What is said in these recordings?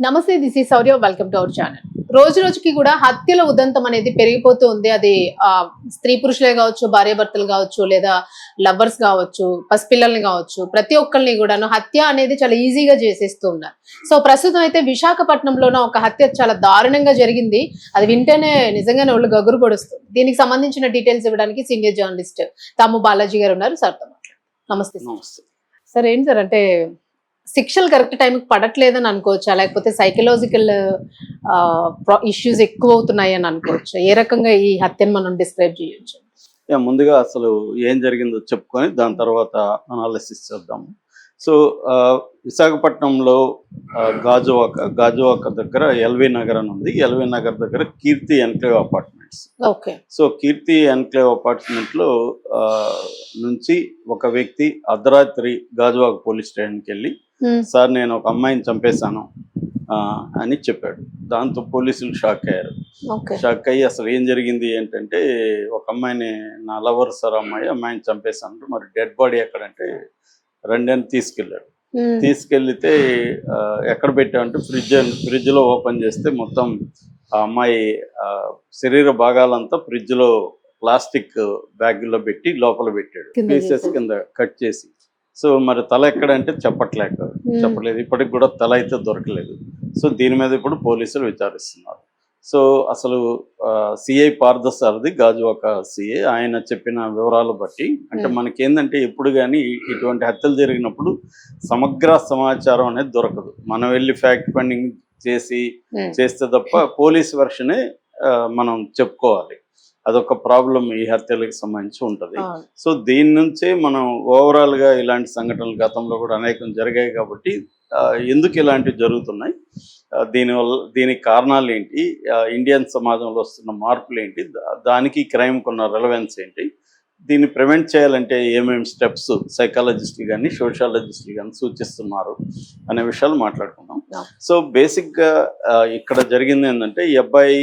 నమస్తే, this is Sourya. Welcome to our channel. రోజు రోజుకి కూడా హత్యల ఉదంతం అనేది పెరిగిపోతూ ఉంది. అది స్త్రీ పురుషులే కావచ్చు, భార్యాభర్తలు కావచ్చు, లేదా లవర్స్ కావచ్చు, పసిపిల్లల్ని కావచ్చు, ప్రతి ఒక్కరిని కూడాను హత్య అనేది చాలా ఈజీగా చేసేస్తూ ఉన్నారు. సో ప్రస్తుతం అయితే విశాఖపట్నంలోనూ ఒక హత్య చాలా దారుణంగా జరిగింది. అది వింటేనే నిజంగానే ఒళ్ళు గగురు పొడుస్తుంది. దీనికి సంబంధించిన డీటెయిల్స్ ఇవ్వడానికి సీనియర్ జర్నలిస్ట్ తాము బాలాజీ గారు ఉన్నారు. సార్తో మాట్లాడు. నమస్తే. నమస్తే సార్, ఏంటి సార్ అంటే శిక్షలు కరెక్ట్ టైంకి పడట్లేదని అనుకోవచ్చా, లేకపోతే సైకలాజికల్ ఇష్యూస్ ఎక్కువ అవుతున్నాయి అని అనుకోవచ్చు? ఏ రకంగా ఈ హత్యను మనం డిస్క్రైబ్ చేయొచ్చు? ముందుగా అసలు ఏం జరిగిందో చెప్పుకొని దాని తర్వాత అనాలిసిస్ చేద్దాము. సో విశాఖపట్నంలో గాజువాక దగ్గర ఎల్వి నగర్ అని ఉంది. ఎల్వి నగర్ దగ్గర కీర్తి ఎన్క్లేవ్ అపార్ట్మెంట్స్. ఓకే. సో కీర్తి ఎన్క్లేవ్ అపార్ట్మెంట్ లో నుంచి ఒక వ్యక్తి అర్ధరాత్రి గాజువాక పోలీస్ స్టేషన్కి వెళ్ళి, సార్ నేను ఒక అమ్మాయిని చంపేశాను అని చెప్పాడు. దాంతో పోలీసులు షాక్ అయ్యారు. షాక్ అయ్యి అసలు ఏం జరిగింది ఏంటంటే, ఒక అమ్మాయిని నా లవర్ సార్ అమ్మాయిని చంపేశాను, మరి డెడ్ బాడీ ఎక్కడంటే రండి అని తీసుకెళ్ళాడు. తీసుకెళ్తే ఎక్కడ పెట్టామంటే ఫ్రిడ్జ్ లో ఓపెన్ చేస్తే మొత్తం ఆ అమ్మాయి శరీర భాగాలంతా ఫ్రిడ్జ్ లో ప్లాస్టిక్ బ్యాగ్ లో పెట్టి లోపల పెట్టాడు, పీసెస్ కింద కట్ చేసి. సో మరి తల ఎక్కడంటే చెప్పలేదు. ఇప్పటికి కూడా తల అయితే దొరకలేదు. సో దీని మీద ఇప్పుడు పోలీసులు విచారిస్తున్నారు. సో అసలు సిఐ పార్థసారథి, గాజువాక సిఐ, ఆయన చెప్పిన వివరాలు బట్టి అంటే మనకేందంటే ఎప్పుడు కానీ ఇటువంటి హత్యలు జరిగినప్పుడు సమగ్ర సమాచారం అనేది దొరకదు. మనం వెళ్ళి ఫ్యాక్ట్ ఫైండింగ్ చేస్తే తప్ప పోలీస్ వెర్షనే మనం చెప్పుకోవాలి. అదొక ప్రాబ్లం ఈ హత్యలకు సంబంధించి ఉంటుంది. సో దీని నుంచే మనం ఓవరాల్ గా ఇలాంటి సంఘటనలు గతంలో కూడా అనేకం జరిగాయి కాబట్టి ఎందుకు ఇలాంటివి జరుగుతున్నాయి, దీనికి కారణాలు ఏంటి, ఇండియన్ సమాజంలో వస్తున్న మార్పులు ఏంటి, దానికి క్రైమ్కి ఉన్న రెలవెన్స్ ఏంటి, దీన్ని ప్రివెంట్ చేయాలంటే ఏమేమి స్టెప్స్ సైకాలజిస్టులు కానీ సోషాలజిస్టులు కానీ సూచిస్తున్నారు అనే విషయాలు మాట్లాడుకున్నాం. సో బేసిక్గా ఇక్కడ జరిగింది ఏంటంటే, ఈ అబ్బాయి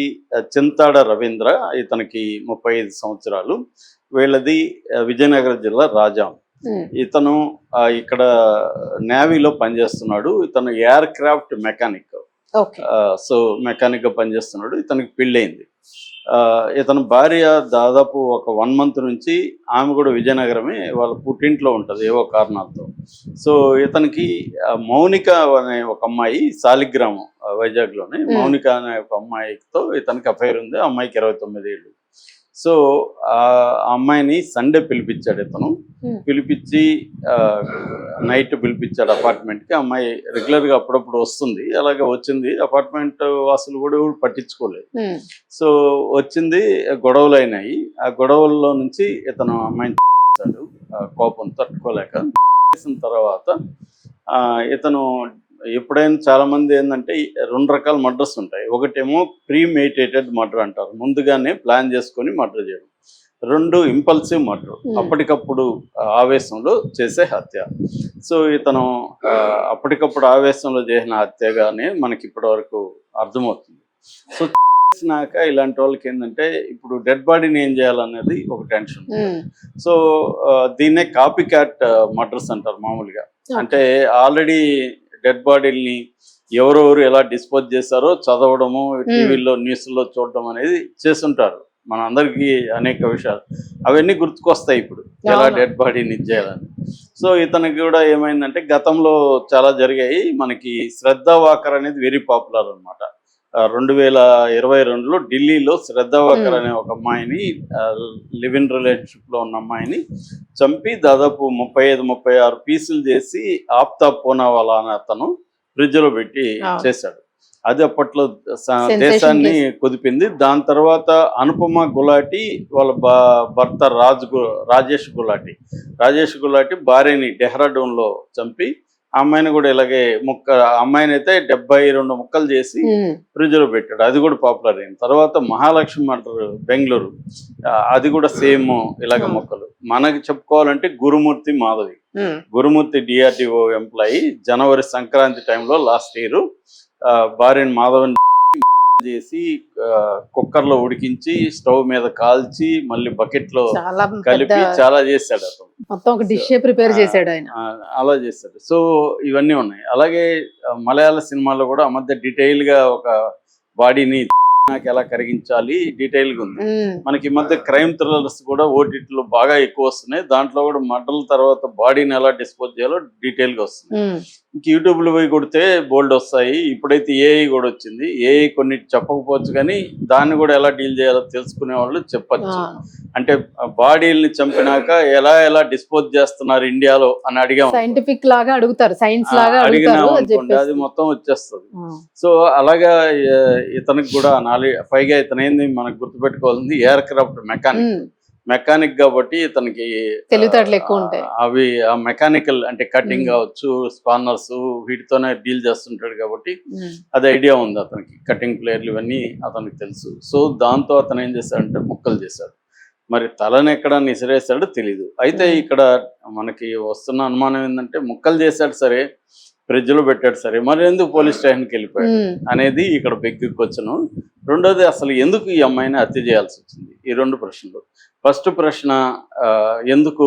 చింతాడ రవీంద్ర, ఇతనికి 35 సంవత్సరాలు, వీళ్ళది విజయనగరం జిల్లా రాజాం. ఇతను ఇక్కడ నేవీలో పనిచేస్తున్నాడు. ఇతను air craft mechanic. So mechanic గా పనిచేస్తున్నాడు. ఇతనికి పెళ్ళయింది. ఇతని భార్య దాదాపు ఒక 1 month నుంచి ఆమె కూడా విజయనగరమే, వాళ్ళ పుట్టింట్లో ఉంటుంది ఏవో కారణాలతో. సో ఇతనికి మౌనిక అనే ఒక అమ్మాయి, సాలిగ్రామం వైజాగ్లోనే, మౌనిక అనే ఒక అమ్మాయితో ఇతనికి అఫైర్ ఉంది. ఆ అమ్మాయికి 29 ఏళ్ళు. సో ఆ అమ్మాయిని సండే పిలిపించాడు ఇతను. పిలిపించి నైట్ పిలిపించాడు అపార్ట్మెంట్కి. అమ్మాయి రెగ్యులర్గా అప్పుడప్పుడు వస్తుంది. అలాగే వచ్చింది. అపార్ట్మెంట్ వాసులు కూడా పట్టించుకోలేదు. సో వచ్చింది, గొడవలు అయినాయి. ఆ గొడవల్లో నుంచి ఇతను అమ్మాయిని కోపం తట్టుకోలేక చేసిన తర్వాత ఇతను ఎప్పుడైనా చాలా మంది ఏంటంటే 2 రకాల మర్డర్స్ ఉంటాయి. ఒకటేమో ప్రీమెడిటేటెడ్ మర్డర్ అంటారు, ముందుగానే ప్లాన్ చేసుకొని మర్డర్ చేయడం. 2 ఇంపల్సివ్ మర్డర్, అప్పటికప్పుడు ఆవేశంలో చేసే హత్య. సో ఇతను అప్పటికప్పుడు ఆవేశంలో చేసిన హత్యగానే మనకి ఇప్పటి వరకు అర్థమవుతుంది. సో చేసినాక ఇలాంటి వాళ్ళకి ఏంటంటే, ఇప్పుడు డెడ్ బాడీని ఏం చేయాలనేది ఒక టెన్షన్. సో దీన్నే కాపీ క్యాట్ మర్డర్స్ అంటారు మామూలుగా. అంటే ఆల్రెడీ డెడ్ బాడీని ఎవరెవరు ఎలా డిస్పోజ్ చేశారో చదవడము, టీవీలో న్యూస్లో చూడడం అనేది చేస్తుంటారు. మన అందరికీ అనేక విషయాలు అవన్నీ గుర్తుకొస్తాయి ఇప్పుడు, ఎలా డెడ్ బాడీని చేయాలని. సో ఇతనికి కూడా ఏమైందంటే, గతంలో చాలా జరిగాయి. మనకి శ్రద్ధా వాకర్ అనేది వెరీ పాపులర్ అనమాట. 2022లో ఢిల్లీలో శ్రద్ధా వాకర్ అనే ఒక అమ్మాయిని, లివ్ ఇన్ రిలేషన్షిప్ లో ఉన్న అమ్మాయిని చంపి దాదాపు 35-36 పీసులు చేసి ఆఫ్తాబ్ పూనావాలా అనే అతను ఫ్రిడ్జ్ లో పెట్టి చేశాడు. అది అప్పట్లో దేశాన్ని కుదిపింది. దాని తర్వాత అనుపమ గులాటి వాళ్ళ భర్త రాజేష్ గులాటి భార్యని డెహ్రాడూన్ లో చంపి అమ్మాయిని కూడా ఇలాగే అమ్మాయిని అయితే 72 ముక్కలు చేసి ఫ్రిడ్జ్ లో పెట్టాడు. అది కూడా పాపులర్ అయింది. తర్వాత మహాలక్ష్మి అంటారు బెంగళూరు, అది కూడా సేమ్ ఇలాగ మొక్కలు. మనకి చెప్పుకోవాలంటే గురుమూర్తి డిఆర్డిఓ ఎంప్లాయీ, జనవరి సంక్రాంతి టైంలో లాస్ట్ ఇయర్ భార్యని మాధవన్ చేసి కుక్కర్లో ఉడికించి స్టవ్ మీద కాల్చి మళ్ళీ బకెట్ లో చాలా కలిపి చాలా చేశాడు అతను. మొత్తం ఒక డిష్ ప్రిపేర్ చేశాడు ఆయన. అలా చేశాడు. సో ఇవన్నీ ఉన్నాయి. అలాగే మలయాళ సినిమాలో కూడా ఆ మధ్య డీటెయిల్ గా ఒక బాడీని నాకు ఎలా కరిగించాలి డీటెయిల్ గా ఉంది. మనకి ఈ మధ్య క్రైమ్ థ్రిల్లర్స్ కూడా ఓటీటీలో బాగా ఎక్కువ వస్తున్నాయి. దాంట్లో కూడా మర్డర్ల తర్వాత బాడీని ఎలా డిస్పోజ్ చేయాలో డీటెయిల్ గా వస్తుంది. ఇంక యూట్యూబ్ లో పోయి కొడితే బోల్డ్ వస్తాయి. ఇప్పుడైతే ఏఐ కూడా వచ్చింది. ఏఐ కొన్ని చెప్పకపోవచ్చు కానీ దాన్ని కూడా ఎలా డీల్ చేయాలో తెలుసుకునే వాళ్ళు చెప్పచ్చు. అంటే బాడీల్ని చంపినాక ఎలా ఎలా డిస్పోజ్ చేస్తున్నారు ఇండియాలో అని అడిగాం. సైంటిఫిక్ లాగా అడుగుతారు, సైన్స్ లాగా అడిగినాం అనుకోండి, అది మొత్తం వచ్చేస్తుంది. సో అలాగా ఇతనికి కూడా పైగా ఇతను ఏంది మనకు గుర్తుపెట్టుకోవాల్సింది ఎయిర్ క్రాఫ్ట్ మెకానిక్ కాబట్టి ఇతనికి తెలివితేటలు ఎక్కువ ఉంటాయి. అవి ఆ మెకానికల్ అంటే కటింగ్ కావచ్చు, స్పానర్స్ వీటితోనే డీల్ చేస్తుంటాడు కాబట్టి అది ఐడియా ఉంది అతనికి. కటింగ్ ప్లేయర్లు ఇవన్నీ అతనికి తెలుసు. సో దాంతో అతను ఏం చేశాడంటే ముక్కలు చేశాడు. మరి తలని ఎక్కడ నిసిరేశాడో తెలీదు. అయితే ఇక్కడ మనకి వస్తున్న అనుమానం ఏంటంటే ముక్కలు చేశాడు సరే, ఫ్రిడ్జ్ లో పెట్టాడు సరే, మరి ఎందుకు పోలీస్ స్టేషన్కి వెళ్ళిపోయాడు అనేది ఇక్కడ బిగ్ క్వశ్చన్. రెండోది అసలు ఎందుకు ఈ అమ్మాయిని హత్య చేయాల్సి వచ్చింది? ఈ రెండు ప్రశ్నలు. ఫస్ట్ ప్రశ్న ఎందుకు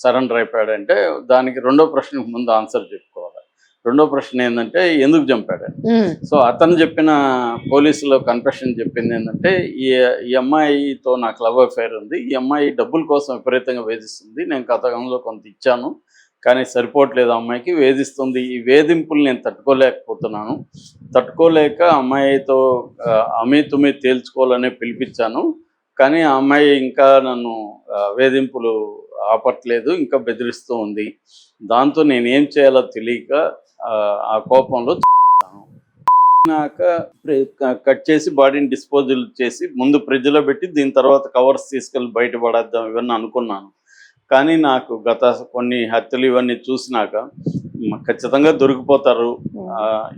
సరెండర్ అయిపోయాడంటే దానికి రెండో ప్రశ్నకు ముందు ఆన్సర్ చెప్పుకోవాలి. రెండో ప్రశ్న ఏంటంటే ఎందుకు చంపాడని. సో అతను చెప్పిన పోలీసులో కన్ఫెషన్ చెప్పింది ఏంటంటే ఈ అమ్మాయితో నాకు లవ్ అఫైర్ ఉంది, ఈ అమ్మాయి డబ్బుల కోసం విపరీతంగా వేధిస్తుంది, నేను గతంలో కొంత ఇచ్చాను కానీ సరిపోవట్లేదు, అమ్మాయికి వేధిస్తుంది, ఈ వేధింపులు నేను తట్టుకోలేకపోతున్నాను, తట్టుకోలేక అమ్మాయితో అమీ తేల్చుకోవాలనే పిలిపించాను, కానీ ఆ అమ్మాయి ఇంకా నన్ను వేధింపులు ఆపట్లేదు, ఇంకా బెదిరిస్తూ ఉంది, దాంతో నేనేం చేయాలో తెలియక ఆ కోపంలో కట్ చేసి బాడీని డిస్పోజల్ చేసి ముందు ఫ్రిడ్జ్లో పెట్టి దీని తర్వాత కవర్స్ తీసుకెళ్ళి బయటపడేద్దాం ఇవన్నీ అనుకున్నాను. కానీ నాకు గత కొన్ని హత్యలు ఇవన్నీ చూసినాక ఖచ్చితంగా దొరికిపోతారు,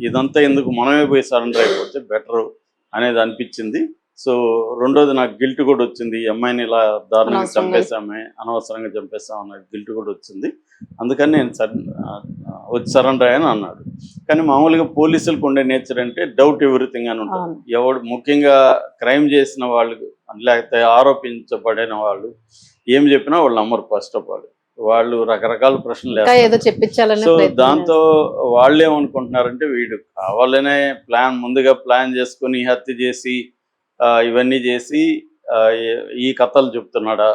ఇదంతా ఎందుకు మనమే పోయి సరెండర్ అయిపోతే బెటరు అనేది అనిపించింది. సో రెండోది నాకు గిల్ట్ కూడా వచ్చింది, ఈ అమ్మాయిని ఇలా దారుణంగా చంపేశామే, అనవసరంగా చంపేశాం అన్న గిల్ట్ కూడా వచ్చింది. అందుకని నేను వచ్చి సరెండర్ అయ్యాను అన్నాడు. కానీ మామూలుగా పోలీసులకు ఉండే నేచర్ అంటే డౌట్ ఎవ్రీథింగ్ అని ఉంటుంది. ఎవడు ముఖ్యంగా క్రైమ్ చేసిన వాళ్ళు లేకపోతే ఆరోపించబడిన వాళ్ళు ఏం చెప్పినా వాళ్ళు నమ్మరు. ఫస్ట్ ఆఫ్ వాళ్ళు రకరకాల ప్రశ్నలు వేస్తారు. సో దాంతో వాళ్ళు ఏమనుకుంటున్నారంటే వీడు కావాలనే ముందుగా ప్లాన్ చేసుకుని హత్య చేసి ఇవన్నీ చేసి ఈ కథలు చెప్తున్నాడా,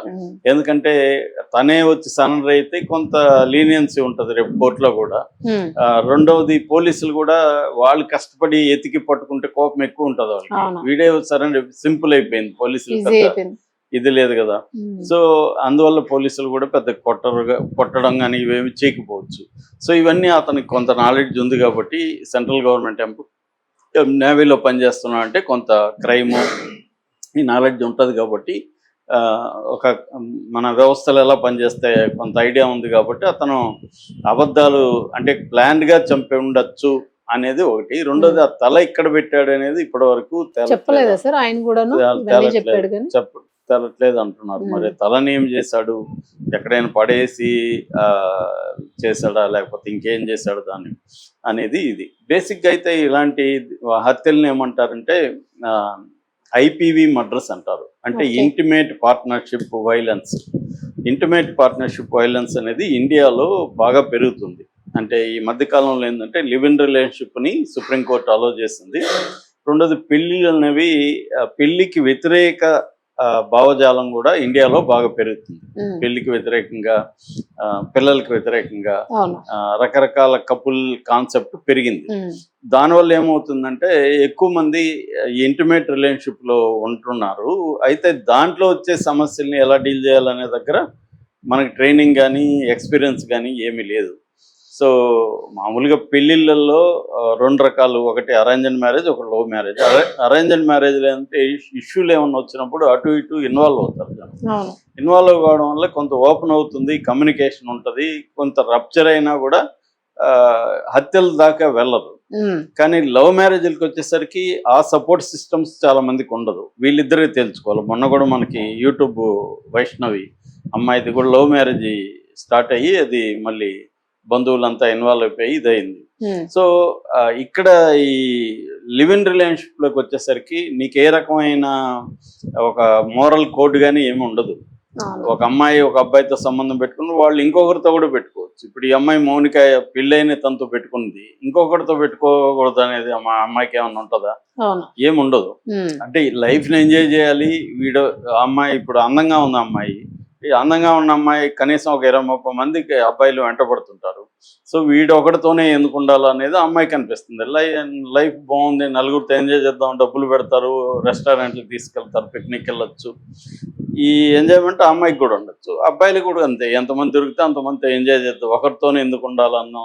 ఎందుకంటే తనే వచ్చి సరెండర్ అయితే కొంత లీనియన్సీ ఉంటుంది రేపు కోర్టులో కూడా. రెండవది పోలీసులు కూడా వాళ్ళు కష్టపడి ఎతికి పట్టుకుంటే కోపం ఎక్కువ ఉంటుంది వాళ్ళకి, వీడే సరెండర్ సింపుల్ అయిపోయింది, పోలీసులు ఇది లేదు కదా. సో అందువల్ల పోలీసులు కూడా పెద్ద కొట్టడం కానీ ఇవేమి చేయకపోవచ్చు. సో ఇవన్నీ అతనికి కొంత నాలెడ్జ్ ఉంది కాబట్టి సెంట్రల్ గవర్నమెంట్ నేవీలో పనిచేస్తున్నా అంటే కొంత క్రైము ఈ నాలెడ్జ్ ఉంటుంది కాబట్టి ఒక మన వ్యవస్థలు ఎలా పనిచేస్తే కొంత ఐడియా ఉంది కాబట్టి అతను అబద్ధాలు అంటే ప్లాన్డ్గా చంపి ఉండొచ్చు అనేది ఒకటి. రెండోది ఆ తల ఇక్కడ పెట్టాడు అనేది ఇప్పటి వరకు తెలట్లేదు అంటున్నారు. మరి తలని ఏం చేశాడు, ఎక్కడైనా పడేసి చేశాడా లేకపోతే ఇంకేం చేశాడు దాన్ని అనేది ఇది. బేసిక్గా అయితే ఇలాంటి హత్యలను ఏమంటారంటే ఐపీవీ మర్డర్స్ అంటారు, అంటే intimate partnership violence. Intimate partnership violence అనేది ఇండియాలో బాగా పెరుగుతుంది. అంటే ఈ మధ్యకాలంలో ఏంటంటే లివ్ ఇన్ రిలేషన్షిప్ని సుప్రీంకోర్టు అలో చేసింది. రెండోది పెళ్ళిళ్ళు అనేవి పెళ్లికి వ్యతిరేక భావజాలం కూడా ఇండియాలో బాగా పెరుగుతుంది. పెళ్లికి వ్యతిరేకంగా, పిల్లలకి వ్యతిరేకంగా రకరకాల కపుల్ కాన్సెప్ట్ పెరిగింది. దానివల్ల ఏమవుతుందంటే ఎక్కువ మంది ఇంటిమేట్ రిలేషన్షిప్ లో ఉంటున్నారు. అయితే దాంట్లో వచ్చే సమస్యల్ని ఎలా డీల్ చేయాలనే దగ్గర మనకి ట్రైనింగ్ కానీ ఎక్స్పీరియన్స్ కానీ ఏమీ లేదు. సో మామూలుగా పెళ్ళిళ్ళల్లో రెండు రకాలు, ఒకటి అరేంజ్డ్ మ్యారేజ్, ఒకటి లవ్ మ్యారేజ్. అరేంజ్డ్ మ్యారేజ్ అంటే ఇష్యూలు ఏమన్నా వచ్చినప్పుడు అటు ఇటు ఇన్వాల్వ్ అవుతారు. ఇన్వాల్వ్ కావడం వల్ల కొంత ఓపెన్ అవుతుంది, కమ్యూనికేషన్ ఉంటుంది, కొంత రప్చర్ అయినా కూడా హత్యల దాకా వెళ్ళదు. కానీ లవ్ మ్యారేజ్లకు వచ్చేసరికి ఆ సపోర్ట్ సిస్టమ్స్ చాలా మందికి ఉండదు, వీళ్ళిద్దరే తెలుసుకోవాలి. మొన్న కూడా మనకి యూట్యూబ్ వైష్ణవి అమ్మాయిది కూడా లవ్ మ్యారేజ్ స్టార్ట్ అయ్యి అది మళ్ళీ బంధువులంతా ఇన్వాల్వ్ అయిపోయి ఇదైంది. ఉమ్, సో ఇక్కడ ఈ లివ్ ఇన్ రిలేషన్షిప్ లోకి వచ్చేసరికి నీకు ఏ రకమైన ఒక మోరల్ కోడ్ కానీ ఏమి ఉండదు. అవును. ఒక అమ్మాయి ఒక అబ్బాయితో సంబంధం పెట్టుకుని వాళ్ళు ఇంకొకరితో కూడా పెట్టుకోవచ్చు. ఇప్పుడు ఈ అమ్మాయి మౌనిక పెళ్ళైన తనతో పెట్టుకుంది, ఇంకొకరితో పెట్టుకోకూడదు అనేది మా అమ్మాయికి ఏమన్నా ఉంటుందా? అవును. ఏముండదు. ఉమ్, అంటే లైఫ్ని ఎంజాయ్ చేయాలి. వీడు అమ్మాయి ఇప్పుడు అందంగా ఉంది అమ్మాయి, ఈ అందంగా ఉన్న అమ్మాయి కనీసం ఒక 20-30 మందికి అబ్బాయిలు వెంటబడుతుంటారు. సో వీడు ఒకటితోనే ఎందుకు ఉండాలి అనేది అమ్మాయికి అనిపిస్తుంది. లైఫ్ బాగుంది, నలుగురితో ఎంజాయ్ చేద్దాం, డబ్బులు పెడతారు, రెస్టారెంట్కి తీసుకెళ్తారు, పిక్నిక్ వెళ్ళొచ్చు, ఈ ఎంజాయ్మెంట్ ఆ అమ్మాయికి కూడా ఉండొచ్చు. అబ్బాయిలు కూడా అంతే, ఎంతమంది దొరికితే అంతమందితో ఎంజాయ్ చేద్దాం, ఒకరితోనే ఎందుకు ఉండాలన్న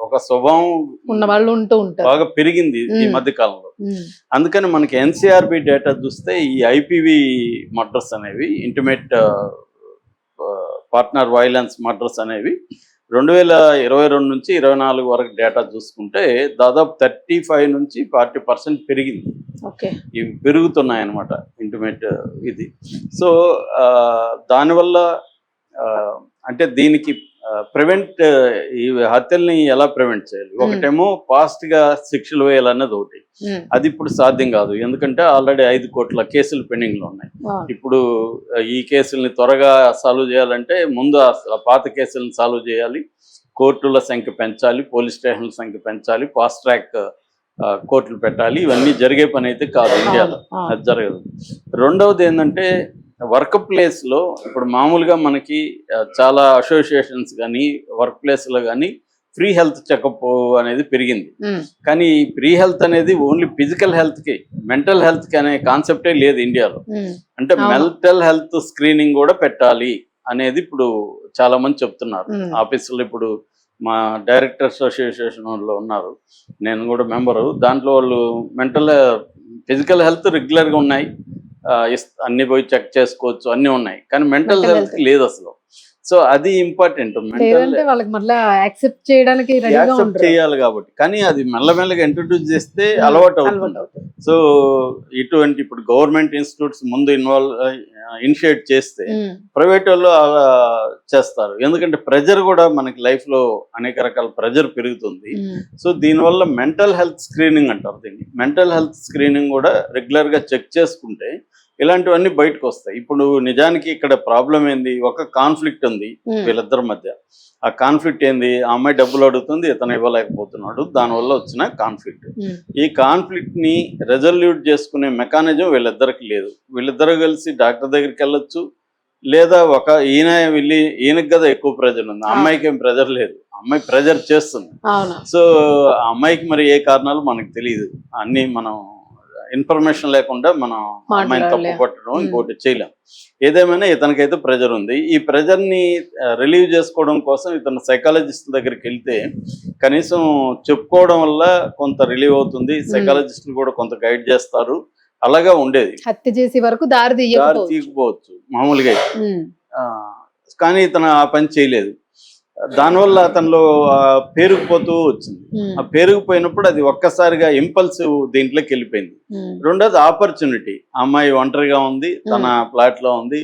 ఒక స్వభావం ఉన్న వాళ్ళు ఉంటూ ఉంటారు. బాగా పెరిగింది ఈ మధ్య కాలంలో. ఉమ్, అందుకని మనకి ఎన్సీఆర్బి డేటా చూస్తే ఈ ఐపీవి మర్డర్స్ అనేవి, ఇంటిమేట్ పార్ట్నర్ వైలెన్స్ మర్డర్స్ అనేవి 2022 నుంచి 24 వరకు డేటా చూసుకుంటే దాదాపు 35 నుంచి 40% పెరిగింది. ఓకే. ఇవి పెరుగుతున్నాయన్నమాట ఇంటిమేట్ ఇది. సో దానివల్ల అంటే దీనికి ప్రివెంట్, ఈ హత్యల్ని ఎలా ప్రివెంట్ చేయాలి? ఒకటేమో ఫాస్ట్ గా శిక్షలు వేయాలన్నది ఒకటి. ఉమ్, అది ఇప్పుడు సాధ్యం కాదు, ఎందుకంటే ఆల్రెడీ 5 కోట్ల కేసులు పెండింగ్ లో ఉన్నాయి. అవును. ఇప్పుడు ఈ కేసుల్ని త్వరగా సాల్వ్ చేయాలంటే ముందు ఆ పాత కేసులను సాల్వ్ చేయాలి, కోర్టుల సంఖ్య పెంచాలి, పోలీస్ స్టేషన్ల సంఖ్య పెంచాలి, ఫాస్ట్ ట్రాక్ కోర్టులు పెట్టాలి. ఇవన్నీ జరిగే పని అయితే కాదు ఇండియాలో, అవును. అది జరగదు. రెండవది ఏంటంటే వర్క్ ప్లేస్లో ఇప్పుడు మామూలుగా మనకి చాలా అసోసియేషన్స్ కానీ వర్క్ ప్లేస్లో కానీ ఫ్రీ హెల్త్ చెకప్ అనేది పెరిగింది. ఉమ్, కానీ ఈ ఫ్రీ హెల్త్ అనేది ఓన్లీ ఫిజికల్ హెల్త్కి, మెంటల్ హెల్త్కి అనే కాన్సెప్టే లేదు ఇండియాలో. ఉమ్, అంటే అవును. మెంటల్ హెల్త్ స్క్రీనింగ్ కూడా పెట్టాలి అనేది ఇప్పుడు చాలా మంది చెప్తున్నారు. ఉమ్, ఆఫీసులో ఇప్పుడు మా డైరెక్టర్స్ అసోసియేషన్ వాళ్ళు ఉన్నారు, నేను కూడా మెంబరు. దాంట్లో వాళ్ళు ఫిజికల్ హెల్త్ రెగ్యులర్గా ఉన్నాయి, అన్ని పోయి చెక్ చేసుకోవచ్చు, అన్నీ ఉన్నాయి. కానీ మెంటల్ Mental హెల్త్ health. లేదు అసలు. సో అది ఇంపార్టెంట్. లేదంటే వాళ్ళకి మళ్ళీ యాక్సెప్ట్ చేయడానికి రెడీగా యాక్సెప్ట్ ఉండరు. చేయాలి కాబట్టి, కానీ అది మెల్లమెల్లగా ఇంట్రడ్యూస్ చేస్తే అలవాటు అవుతుంది. అవుతుంది. సో ఇటువంటి ఇప్పుడు గవర్నమెంట్ ఇన్స్టిట్యూట్స్ ముందు ఇనిషియేట్ చేస్తే ఉమ్, ప్రైవేట్ వాళ్ళు అలా చేస్తారు. ఎందుకంటే ప్రెజర్ కూడా మనకి లైఫ్ లో అనేక రకాల ప్రెజర్ పెరుగుతుంది. ఉమ్, సో దీనివల్ల మెంటల్ హెల్త్ స్క్రీనింగ్ అంటారు దీన్ని. మెంటల్ హెల్త్ స్క్రీనింగ్ కూడా రెగ్యులర్ గా చెక్ చేసుకుంటే ఇలాంటివన్నీ బయటకు వస్తాయి. ఇప్పుడు నిజానికి ఇక్కడ ప్రాబ్లం ఏంది, ఒక కాన్ఫ్లిక్ట్ ఉంది ఉమ్, వీళ్ళిద్దరి మధ్య. ఆ కాన్ఫ్లిక్ట్ ఏంది, ఆ అమ్మాయి డబ్బులు అడుగుతుంది, ఇతను ఇవ్వలేకపోతున్నాడు, దానివల్ల వచ్చిన కాన్ఫ్లిక్ట్. ఉమ్, ఈ కాన్ఫ్లిక్ట్ ని రెజల్యూట్ చేసుకునే మెకానిజం వీళ్ళిద్దరికి లేదు. వీళ్ళిద్దరు కలిసి డాక్టర్ దగ్గరికి వెళ్ళొచ్చు, లేదా ఈయనకి కదా ఎక్కువ ప్రెజర్ ఉంది, అమ్మాయికి ఏం ప్రెజర్ లేదు, అమ్మాయి ప్రెజర్ చేస్తుంది. అవును. సో ఆ అమ్మాయికి మరి ఏ కారణాలు మనకు తెలియదు, అన్ని మనం ఇన్ఫర్మేషన్ లేకుండా మనం అమ్మాయిని తప్పు పట్టడం ఇంకోటి చేయలేం. ఏదేమైనా ఇతనికైతే ప్రెజర్ ఉంది. ఈ ప్రెజర్ ని రిలీవ్ చేసుకోవడం కోసం ఇతను సైకాలజిస్ట్ దగ్గరికి వెళ్తే కనీసం చెప్పుకోవడం వల్ల కొంత రిలీవ్ అవుతుంది, సైకాలజిస్టులు కూడా కొంత గైడ్ చేస్తారు. అలాగా ఉండేది. హత్య చేసే వరకు దారి తీయకపోవచ్చు మామూలుగా. ఉమ్, కానీ ఇతను ఆ పని చేయలేదు. దానివల్ల అతనిలో పేరుకుపోతూ వచ్చింది. ఆ పేరుకుపోయినప్పుడు అది ఒక్కసారిగా ఇంపల్సివ్ దీంట్లోకి వెళ్ళిపోయింది. రెండోది ఆపర్చునిటీ, అమ్మాయి ఒంటరిగా ఉంది, తన ఫ్లాట్ లో ఉంది,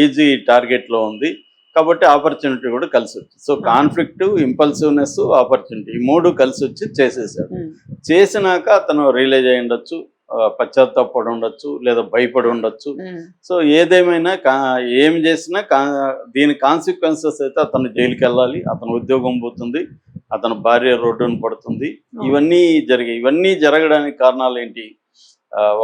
ఈజీ టార్గెట్ లో ఉంది కాబట్టి ఆపర్చునిటీ కూడా కలిసి వచ్చింది. సో కాన్ఫ్లిక్ట్, ఇంపల్సివ్నెస్, ఆపర్చునిటీ, ఈ మూడు కలిసి వచ్చి చేసేసాడు. చేసినాక అతను రియలైజ్ అయి ఉండొచ్చు, పశ్చాత్తాపడి ఉండొచ్చు, లేదా భయపడి ఉండొచ్చు. సో ఏదేమైనా ఏమి చేసినా దీని కాన్సిక్వెన్సెస్ అయితే అతను జైలుకి వెళ్ళాలి, అతను ఉద్యోగం పోతుంది, అతను భార్య రోడ్డున పడుతుంది. ఇవన్నీ జరగడానికి కారణాలు ఏంటి?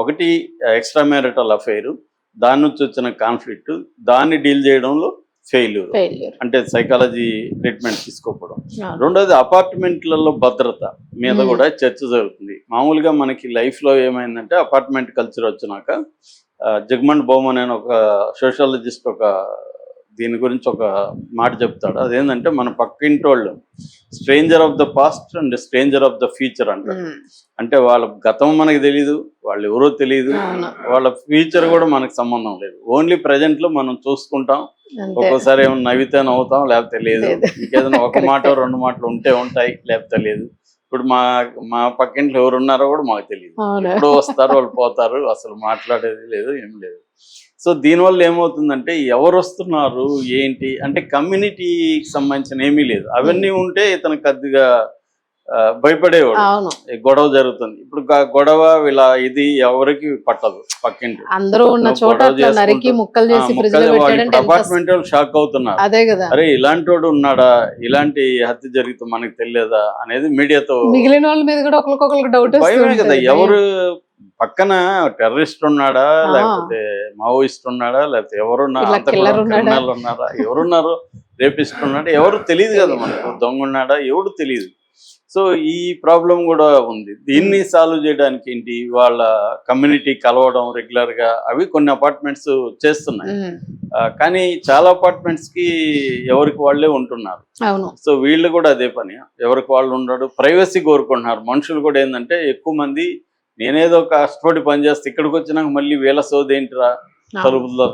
ఒకటి ఎక్స్ట్రా మ్యారిటల్ అఫైర్, దాని నుంచి వచ్చిన కాన్ఫ్లిక్ట్, దాన్ని డీల్ చేయడంలో ఫెయిల్యూర్, అంటే సైకాలజీ ట్రీట్మెంట్ తీసుకోకపోవడం. రెండోది అపార్ట్మెంట్లలో భద్రత మీద కూడా చర్చ జరుగుతుంది. మామూలుగా మనకి లైఫ్ లో ఏమైందంటే అపార్ట్మెంట్ కల్చర్ వచ్చినాక జగమండ్ బౌమన్ అనే ఒక సోషాలజిస్ట్ దీని గురించి ఒక మాట చెప్తాడు. అదేంటంటే మన పక్కింటి వాళ్ళు stranger of the past and stranger of the future అంటారు. అంటే వాళ్ళ గతం మనకు తెలియదు, వాళ్ళు ఎవరో తెలియదు, వాళ్ళ ఫ్యూచర్ కూడా మనకు సంబంధం లేదు. ఓన్లీ ప్రజెంట్ లో మనం చూసుకుంటాం. ఒక్కోసారి ఏమైనా నవ్వితే నవ్వుతాం, లేకపోతే లేదు. ఇంకేదైనా ఒక మాట 2 మాటలు ఉంటాయి, లేకపోతే లేదు. ఇప్పుడు మా పక్కింట్లో ఎవరు ఉన్నారో కూడా మాకు తెలియదు. అవును. ఎప్పుడో వస్తారు, వాళ్ళు పోతారు, అసలు మాట్లాడేది లేదు, ఏం లేదు. సో దీనివల్ల ఏమవుతుందంటే ఎవరు వస్తున్నారు ఏంటి అంటే కమ్యూనిటీకి సంబంధించిన ఏమీ లేదు. అవన్నీ ఉంటే ఇతను కొద్దిగా భయపడేవాడు. అవును. ఈ గొడవ జరుగుతుంది, ఇప్పుడు గొడవ ఇలా ఇది ఎవరికి పట్టదు. పక్కింటి అందరూ ఉన్న నువ్వు చోట గొడవ అట్లా నరికి చేసుకుంటూ ముక్కలు చేసి ఫ్రిడ్జ్ లో పెట్టాడంటే ఎంత అపార్ట్మెంట్ వాళ్ళు షాక్ అవుతున్నారు. అదే కదా. అరే ఇలాంటి వాడు ఉన్నాడా, ఇలాంటి హత్య జరిగితే మనకి తెలియదా అనేది మీడియాతో మిగిలిన వాళ్ళ మీద కూడా ఒకరికొకరికి డౌట్ భయమే కదా. ఎవరు పక్కన టెర్రరిస్ట్ ఉన్నాడా, లేకపోతే మావోయిస్ట్ ఉన్నాడా, లేకపోతే ఇలా killer ఉన్నాడా? ఉన్నారా, ఎవరున్నారో, రేపిస్ట్ ఉన్నాడా, ఎవరు తెలియదు కదా మనకు. దొంగ ఉన్నాడా ఎవరు తెలియదు. సో ఈ ప్రాబ్లం కూడా ఉంది. దీన్ని సాల్వ్ చేయడానికి ఏంటి, వాళ్ళ కమ్యూనిటీ కలవడం రెగ్యులర్ గా, అవి కొన్ని అపార్ట్మెంట్స్ చేస్తున్నాయి. కానీ చాలా అపార్ట్మెంట్స్ కి ఎవరికి వాళ్ళే ఉంటున్నారు. అవును. సో వీళ్ళు కూడా అదే పని, ఎవరికి వాళ్ళు ఉండడు, ప్రైవసీ కోరుకుంటున్నారు. మనుషులు కూడా ఏంటంటే ఎక్కువ మంది నేనేదో కష్టపడి పని చేస్తే ఇక్కడికి వచ్చినాక మళ్ళీ వీళ్ళ సోదేంటిరా, తలుపులు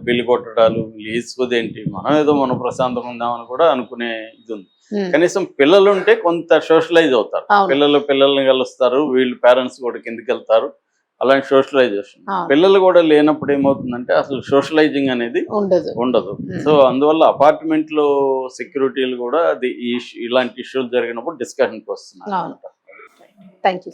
బిల్లు కొట్టడాలు, ఈ సోదేంటి, మనం ప్రశాంతంగా ఉందామని కూడా అనుకునే ఇది ఉంది. కనీసం పిల్లలు ఉంటే కొంత సోషలైజ్ అవుతారు. పిల్లల్ని కలుస్తారు, వీళ్ళు పేరెంట్స్ కూడా కిందకి వెళ్తారు, అలాంటి సోషలైజేషన్. పిల్లలు కూడా లేనప్పుడు ఏమవుతుందంటే అసలు సోషలైజింగ్ అనేది ఉండదు. సో అందువల్ల అపార్ట్మెంట్ లో సెక్యూరిటీలు కూడా ఇలాంటి ఇష్యూలు జరిగినప్పుడు డిస్కషన్కి వస్తున్నారు. Thank you.